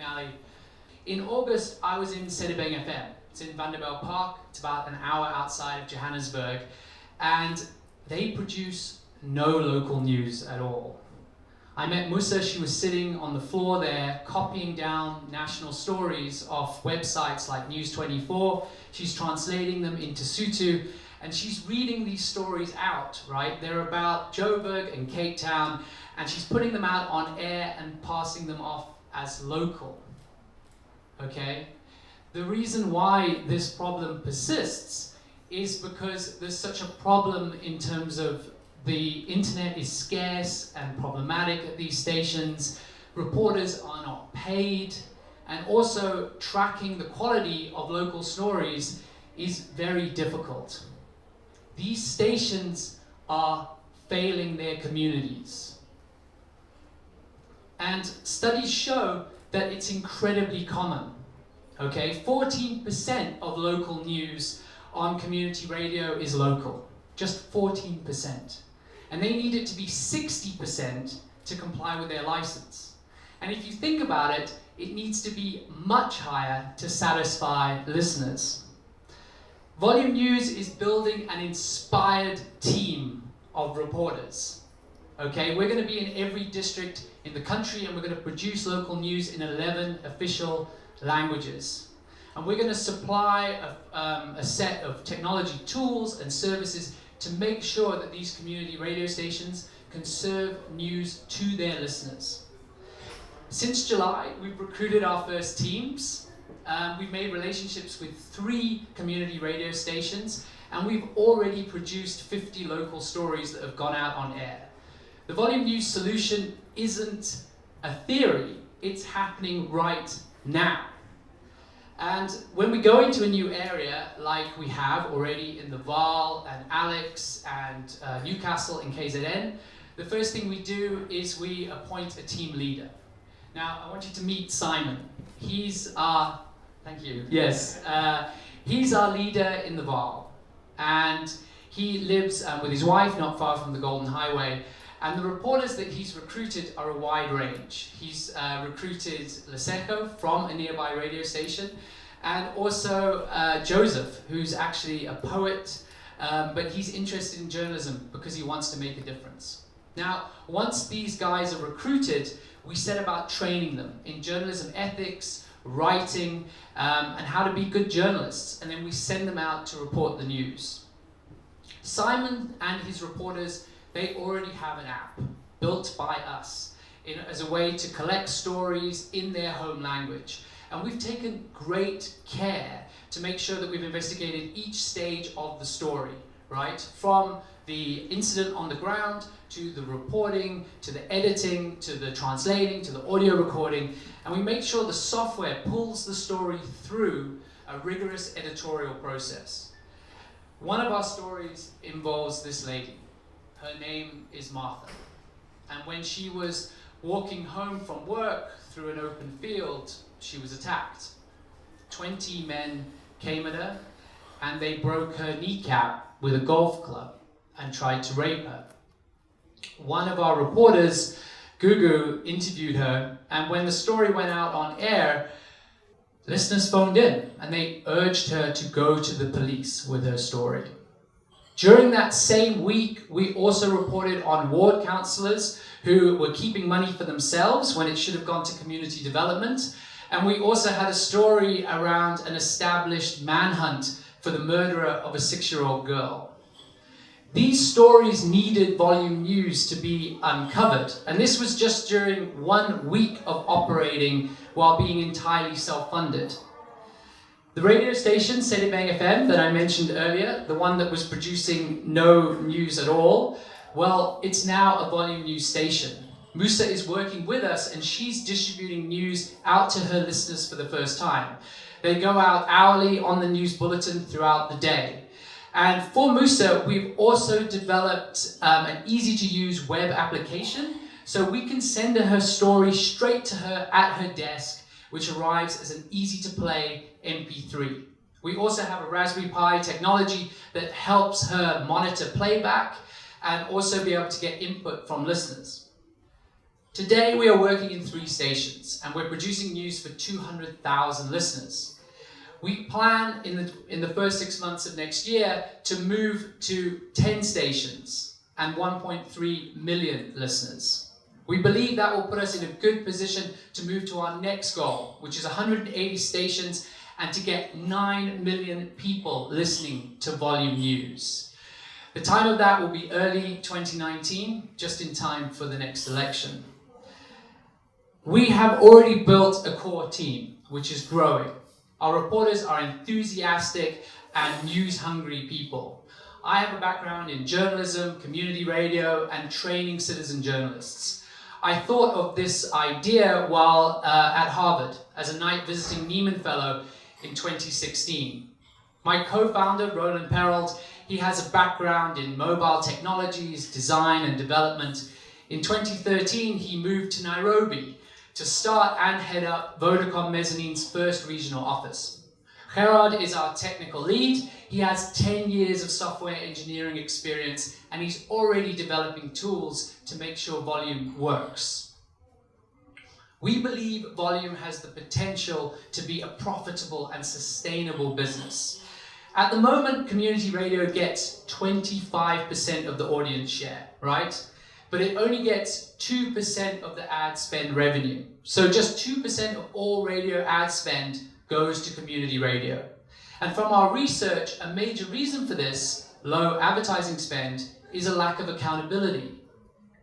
McNally. In August, I was in Sedibeng FM. It's in Vanderbijl Park. It's about an hour outside of Johannesburg. And they produce no local news at all. I met Musa. She was sitting on the floor there, copying down national stories off websites like News24. She's translating them into Sotho, and she's reading these stories out, right? They're about Joburg and Cape Town, and she's putting them out on air and passing them off as local, okay? The reason why this problem persists is because there's such a problem in terms of the internet is scarce and problematic at these stations. Reporters are not paid, and also tracking the quality of local stories is very difficult. These stations are failing their communities. And studies show that it's incredibly common. Okay, 14% of local news on community radio is local, just 14%. And they need it to be 60% to comply with their license. And if you think about it, it needs to be much higher to satisfy listeners. Volume News is building an inspired team of reporters. Okay, we're going to be in every district in the country, and we're going to produce local news in 11 official languages. And we're going to supply a set of technology tools and services to make sure that these community radio stations can serve news to their listeners. Since July, we've recruited our first teams. We've made relationships with 3 community radio stations, and we've already produced 50 local stories that have gone out on air. The Volume News solution isn't a theory, it's happening right now. And when we go into a new area, like we have already in the Vaal and Alex and Newcastle and KZN, the first thing we do is we appoint a team leader. Now, I want you to meet Simon. He's our, thank you, yes, he's our leader in the Vaal. And he lives with his wife not far from the Golden Highway. And the reporters that he's recruited are a wide range. He's recruited Leseko from a nearby radio station, and also Joseph, who's actually a poet, but he's interested in journalism because he wants to make a difference. Now, once these guys are recruited, we set about training them in journalism ethics, writing, and how to be good journalists, and then we send them out to report the news. Simon and his reporters, they already have an app built by us as a way to collect stories in their home language. And we've taken great care to make sure that we've investigated each stage of the story, right? From the incident on the ground, to the reporting, to the editing, to the translating, to the audio recording. And we make sure the software pulls the story through a rigorous editorial process. One of our stories involves this lady. Her name is Martha. And when she was walking home from work through an open field, she was attacked. 20 men came at her, and they broke her kneecap with a golf club and tried to rape her. One of our reporters, Gugu, interviewed her, and when the story went out on air, listeners phoned in, and they urged her to go to the police with her story. During that same week, we also reported on ward councillors who were keeping money for themselves when it should have gone to community development. And we also had a story around an established manhunt for the murderer of a 6-year-old girl. These stories needed Volume News to be uncovered. And this was just during 1 week of operating while being entirely self-funded. The radio station, Sedibeng FM, that I mentioned earlier, the one that was producing no news at all, well, it's now a Volume News station. Musa is working with us, and she's distributing news out to her listeners for the first time. They go out hourly on the news bulletin throughout the day. And for Musa, we've also developed an easy-to-use web application, so we can send her story straight to her at her desk, which arrives as an easy-to-play MP3. We also have a Raspberry Pi technology that helps her monitor playback and also be able to get input from listeners. Today we are working in 3 stations and we're producing news for 200,000 listeners. We plan in the first 6 months of next year to move to 10 stations and 1.3 million listeners. We believe that will put us in a good position to move to our next goal, which is 180 stations and to get 9 million people listening to volume news. The time of that will be early 2019, just in time for the next election. We have already built a core team, which is growing. Our reporters are enthusiastic and news-hungry people. I have a background in journalism, community radio, and training citizen journalists. I thought of this idea while at Harvard as a night visiting Nieman Fellow in 2016. My co-founder, Roland Perold, he has a background in mobile technologies, design and development. In 2013, he moved to Nairobi to start and head up Vodacom Mezzanine's first regional office. Perold is our technical lead. He has 10 years of software engineering experience and he's already developing tools to make sure volume works. We believe volume has the potential to be a profitable and sustainable business. At the moment, community radio gets 25% of the audience share, right? But it only gets 2% of the ad spend revenue. So just 2% of all radio ad spend goes to community radio. And from our research, a major reason for this low advertising spend is a lack of accountability.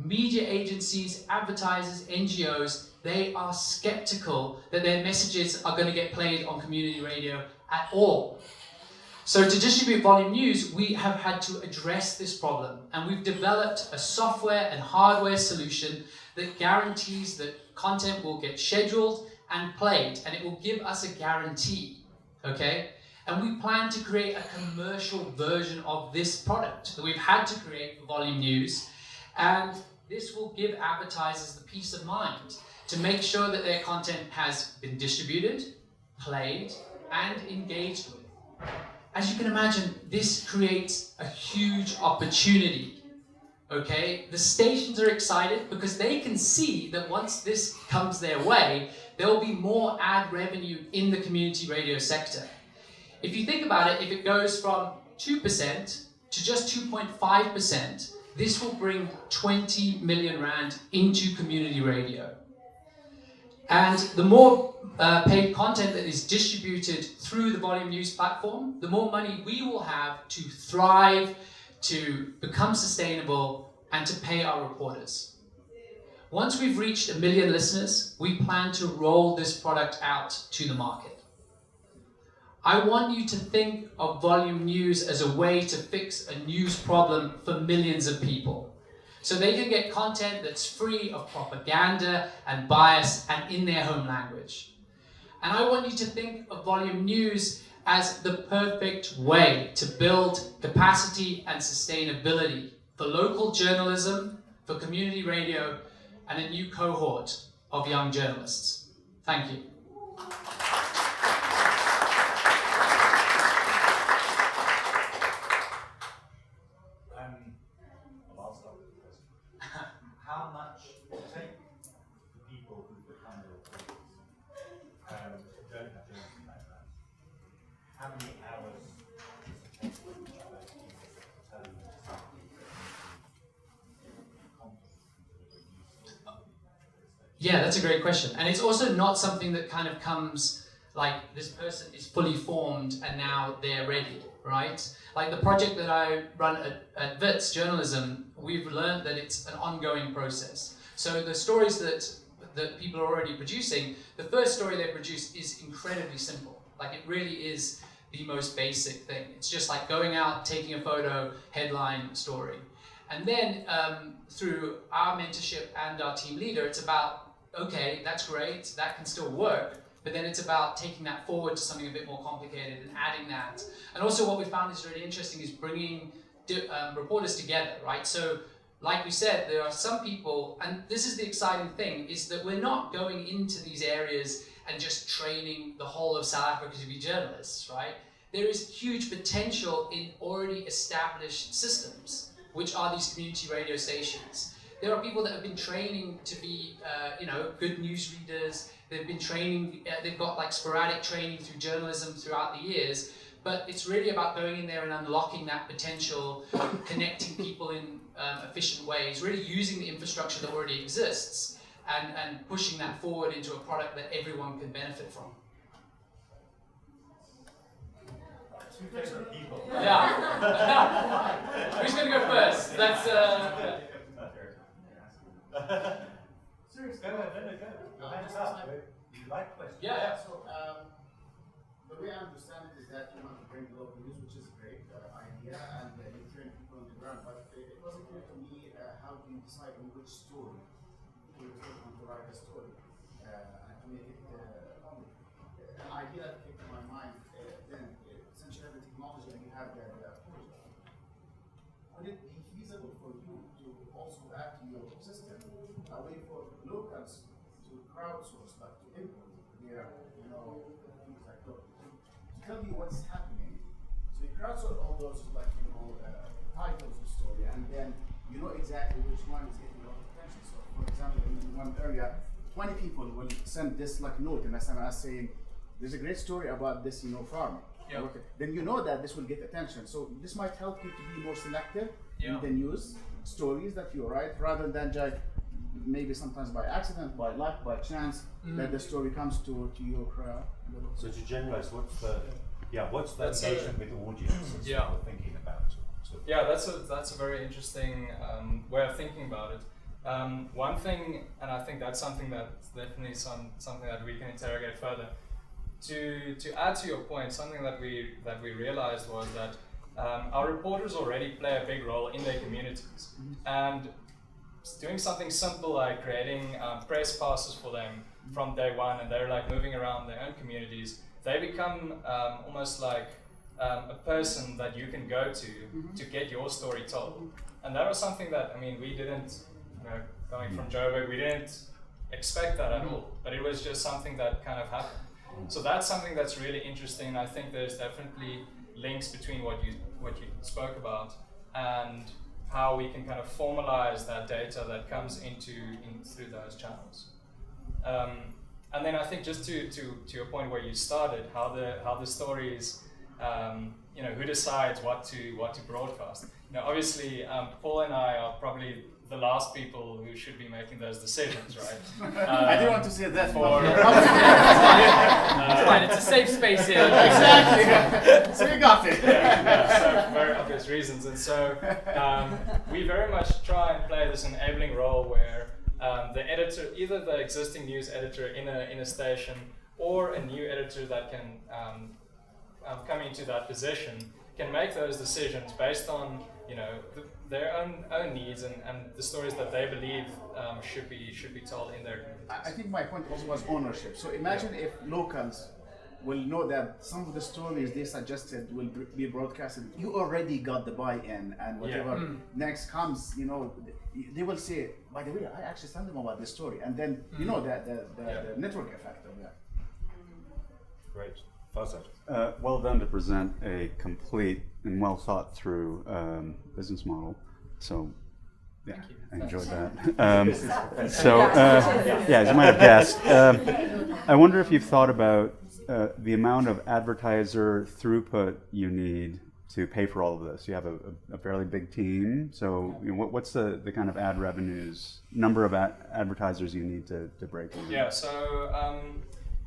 Media agencies, advertisers, NGOs, they are skeptical that their messages are going to get played on community radio at all. So to distribute volume news, we have had to address this problem, and we've developed a software and hardware solution that guarantees that content will get scheduled and played, and it will give us a guarantee, okay? And we plan to create a commercial version of this product that we've had to create for volume news, and this will give advertisers the peace of mind to make sure that their content has been distributed, played, and engaged with. As you can imagine, this creates a huge opportunity, okay? The stations are excited because they can see that once this comes their way, there will be more ad revenue in the community radio sector. If you think about it, if it goes from 2% to just 2.5%, this will bring 20 million rand into community radio. And the more paid content that is distributed through the volume news platform, the more money we will have to thrive, to become sustainable, and to pay our reporters. Once we've reached 1 million listeners, we plan to roll this product out to the market. I want you to think of volume news as a way to fix a news problem for millions of people. So they can get content that's free of propaganda and bias and in their home language. And I want you to think of volume news as the perfect way to build capacity and sustainability for local journalism, for community radio, and a new cohort of young journalists. Thank you. How much take the people who become your reporters don't have journalism background? How many hours does it take for each of those people to tell you something? Yeah, that's a great question. And it's also not something that kind of comes like this person is fully formed and now they're ready, right? Like the project that I run at Wits Journalism, we've learned that it's an ongoing process. So the stories that people are already producing, the first story they produce is incredibly simple. Like it really is the most basic thing. It's just like going out, taking a photo, headline, story. And then through our mentorship and our team leader, it's about, okay, that's great, that can still work, but then it's about taking that forward to something a bit more complicated and adding that. And also what we found is really interesting is bringing reporters together, right? So like we said, there are some people, and this is the exciting thing, is that we're not going into these areas and just training the whole of South Africa to be journalists, right? There is huge potential in already established systems, which are these community radio stations. There are people that have been training to be, good news readers. They've been training, they've got like sporadic training through journalism throughout the years. But it's really about going in there and unlocking that potential, connecting people in efficient ways, really using the infrastructure that already exists and pushing that forward into a product that everyone can benefit from. Two different people. Yeah. Who's going to go first? That's. Seriously, go ahead, go. Hands up. You like questions? Yeah. So, the way I understand it is that you want to bring local news, which is a great idea, and you train people on the ground. But it wasn't clear to me how do you decide on which story you want to write a story and to make it an idea that came to my mind. Then essentially the technology and you have the would it be feasible for you to also add to your system a way for locals to crowdsource, like to input their, things like that, to tell you what's happening? So you crowdsource all those, titles of story, and then you know exactly which one is getting a lot of attention. So, for example, in one area, 20 people will send this note in SMS saying, "There's a great story about this, farming." Yep. Okay. Then you know that this will get attention. So this might help you to be more selective in the news stories that you write, rather than just maybe sometimes by accident, by luck, by chance, that the story comes to your crowd. So to generalize, what's the engagement with the audience that you're thinking about? Yeah, that's a very interesting way of thinking about it. One thing, and I think that's something that's definitely something that we can interrogate further. To add to your point, something that we realized was that our reporters already play a big role in their communities, and doing something simple like creating press passes for them from day one, and they're like moving around their own communities, they become almost like a person that you can go to get your story told. And that was something that, we didn't, coming from Joburg, we didn't expect that at all, but it was just something that kind of happened. So that's something that's really interesting. I think there's definitely links between what you spoke about and how we can kind of formalize that data that comes in through those channels. And then I think just to your point where you started, how the stories, who decides what to broadcast. Obviously, Paul and I are probably the last people who should be making those decisions, right? I didn't want to say that. It's fine, it's a safe space here. Exactly. So you got it. So for very obvious reasons. And so we very much try and play this enabling role where the editor, either the existing news editor in a station or a new editor that can come into that position, can make those decisions based on their own needs and the stories that they believe should be told in their communities. I think my point also was ownership. So imagine if locals will know that some of the stories they suggested will be broadcasted. You already got the buy-in, and whatever next comes, they will say, by the way, I actually sent them about this story, and then the network effect of that. Great. Farzad. Well done to present a complete and well thought through business model. So, yeah, I enjoyed that. As you might have guessed, I wonder if you've thought about the amount of advertiser throughput you need to pay for all of this. You have a fairly big team, so what's the kind of ad revenues, number of advertisers you need to break even? Yeah, so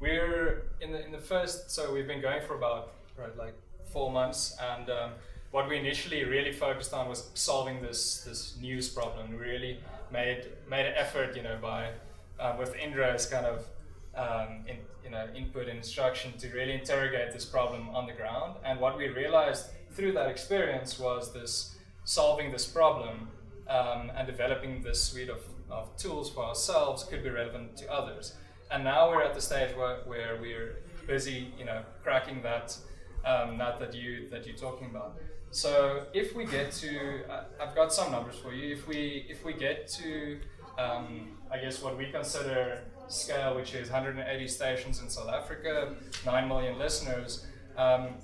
we're in the first, so we've been going for about 4 months, and what we initially really focused on was solving this news problem. We really made an effort, by with Indra's kind of input and instruction to really interrogate this problem on the ground. And what we realized through that experience was solving this problem and developing this suite of tools for ourselves could be relevant to others. And now we're at the stage where we're busy, cracking that nut that you're talking about. So if we get to, I've got some numbers for you. If we get to, I guess what we consider scale, which is 180 stations in South Africa, 9 million listeners,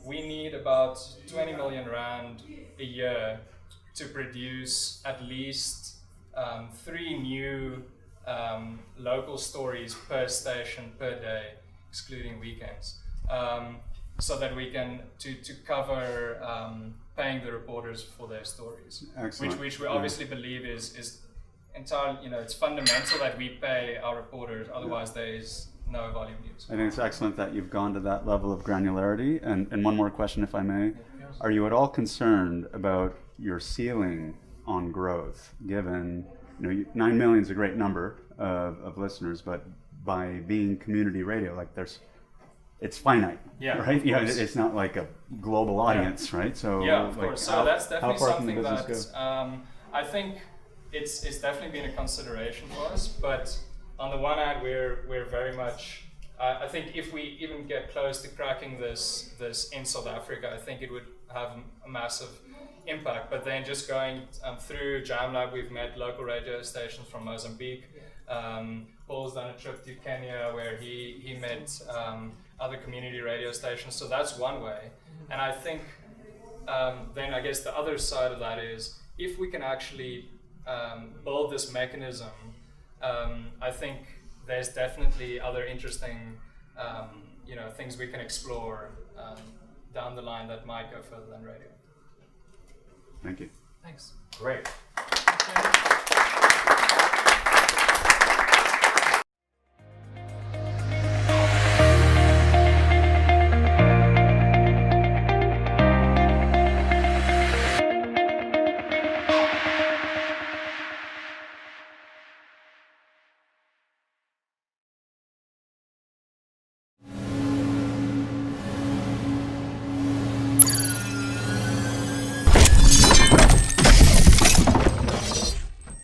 we need about 20 million rand a year to produce at least 3 new local stories per station per day, excluding weekends, so that we can to cover paying the reporters for their stories. Excellent. Which we obviously believe is entirely, it's fundamental that we pay our reporters, otherwise there is no volume news. I think it's excellent that you've gone to that level of granularity. And one more question, if I may. Are you at all concerned about your ceiling on growth, given 9 million is a great number of listeners, but by being community radio, like it's finite, right? It's not like a global audience, right? So of course. So that's definitely something that go? I think it's definitely been a consideration for us. But on the one hand, we're very much. I think if we even get close to cracking this in South Africa, I think it would have a massive impact. But then just going through Jamlab, we've met local radio stations from Mozambique. Paul's done a trip to Kenya where he met other community radio stations. So that's one way. And I think then I guess the other side of that is if we can actually build this mechanism, I think there's definitely other interesting things we can explore down the line that might go further than radio. Thank you. Thanks. Great. Okay.